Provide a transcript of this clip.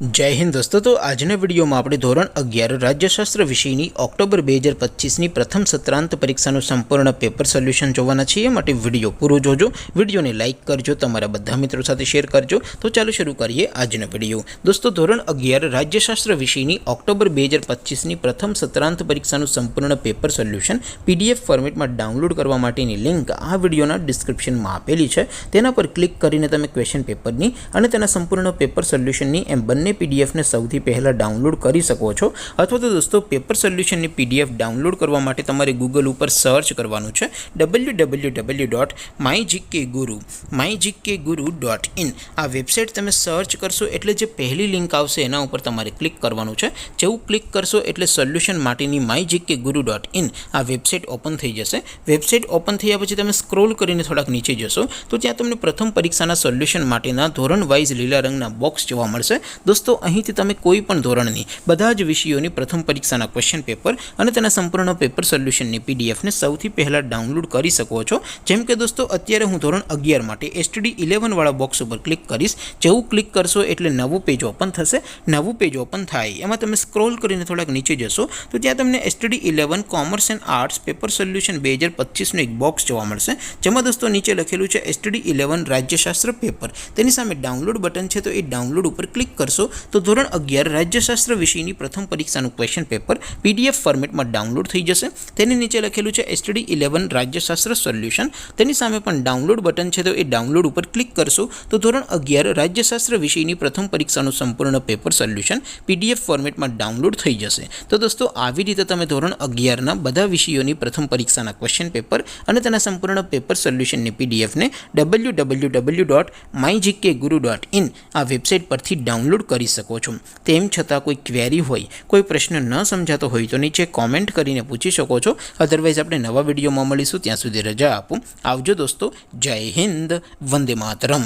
जय हिंद दोस्तों। तो આજના વિડીયોમાં આપણે ધોરણ 11 રાજ્યશાસ્ત્ર વિષયની ઓક્ટોબર 2025ની પ્રથમ સત્રાંત પરીક્ષાનું સંપૂર્ણ પેપર સોલ્યુશન જોવાના છીએ। માટે વિડીયો પૂરો જોજો, વિડીયોને લાઇક કરજો, તમારા બધા મિત્રો સાથે શેર કરજો। તો ચાલો શરૂ કરીએ આજનો વિડીયો। દોસ્તો, ધોરણ 11 રાજ્યશાસ્ત્ર વિષયની ઓક્ટોબર 2025ની પ્રથમ સત્રાંત પરીક્ષાનું સંપૂર્ણ પેપર સોલ્યુશન PDF ફોર્મેટમાં ડાઉનલોડ કરવા માટેની લિંક આ વિડીયોના ડિસ્ક્રિપ્શનમાં આપેલી છે। તેના પર ક્લિક કરીને તમે ક્વેશ્ચન પેપરની અને તેના સંપૂર્ણ પેપર સોલ્યુશનની એમ બંને PDF ने સૌથી પહેલા ડાઉનલોડ કરી શકો છો। અથવા તો દોસ્તો, પેપર સોલ્યુશનની PDF ડાઉનલોડ કરવા માટે તમારે ગૂગલ ઉપર સર્ચ કરવાનું છે www.mygkguru.in। આ વેબસાઇટ તમે સર્ચ કરશો એટલે જે પહેલી લિંક આવશે એના ઉપર તમારે ક્લિક કરવાનું છે। જેવું ક્લિક કરશો એટલે સોલ્યુશન માટેની mygkguru.in આ વેબસાઇટ ઓપન થઈ જશે। વેબસાઇટ ઓપન થયા પછી તમે સ્ક્રોલ કરીને થોડાક નીચે જશો તો ત્યાં તમને પ્રથમ પરીક્ષાના સોલ્યુશન માટેના ધોરણ વાઇઝ લીલા રંગના બોક્સ જોવા મળશે। दोस्तों, અહીંથી તમે કોઈ પણ ધોરણની બધા જ વિષયોની પ્રથમ પરીક્ષાના ક્વેશ્ચન પેપર અને તેના સંપૂર્ણ પેપર સોલ્યુશનની PDF ને સૌથી પહેલા ડાઉનલોડ કરી શકો છો। જેમ કે દોસ્તો, અત્યારે હું ધોરણ 11 માટે STD11 વાળા બોક્સ ઉપર ક્લિક કરીશ। જેવું ક્લિક કરશો એટલે નવું પેજ ઓપન થશે। નવું પેજ ઓપન થાય એમાં તમે સ્ક્રોલ કરીને થોડાક નીચે જશો તો ત્યાં તમને STD11 commerce and arts paper solution 2025નું એક બોક્સ જોવા મળશે। જેમાં દોસ્તો નીચે લખેલું છે STD11 રાજ્યશાસ્ત્ર પેપર। તેની સામે ડાઉનલોડ બટન છે, તો એ ડાઉનલોડ ઉપર ક્લિક કરશો तो ધોરણ 11 રાજ્યશાસ્ત્ર વિષયની પ્રથમ પરીક્ષાનું ક્વેશ્ચન પેપર PDF ફોર્મેટમાં ડાઉનલોડ થઈ જશે। તેની નીચે લખેલું છે STD11 રાજ્યશાસ્ત્ર સોલ્યુશન। તેની સામે પણ ડાઉનલોડ બટન છે, તો એ ડાઉનલોડ ઉપર ક્લિક કરશો તો ધોરણ 11 રાજ્યશાસ્ત્ર વિષયની પ્રથમ પરીક્ષાનું સંપૂર્ણ પેપર સોલ્યુશન PDF ફોર્મેટમાં ડાઉનલોડ થઈ જશે। તો દોસ્તો, આવી રીતે તમે ધોરણ 11ના બધા વિષયોની પ્રથમ પરીક્ષાના ક્વેશ્ચન પેપર અને તેના સંપૂર્ણ પેપર સોલ્યુશનની PDF ને www.mygkguru.in આ વેબસાઇટ પરથી ડાઉનલોડ કરી શકો છો। તેમ છતાં કોઈ ક્વેરી હોય, કોઈ પ્રશ્ન ન સમજાતો હોય તો નીચે કોમેન્ટ કરીને પૂછી શકો છો। અધરવાઇઝ આપણે નવા વિડીયોમાં મળીશું, ત્યાં સુધી રજા આપો। આવજો દોસ્તો, જય હિન્દ, વંદે માતરમ।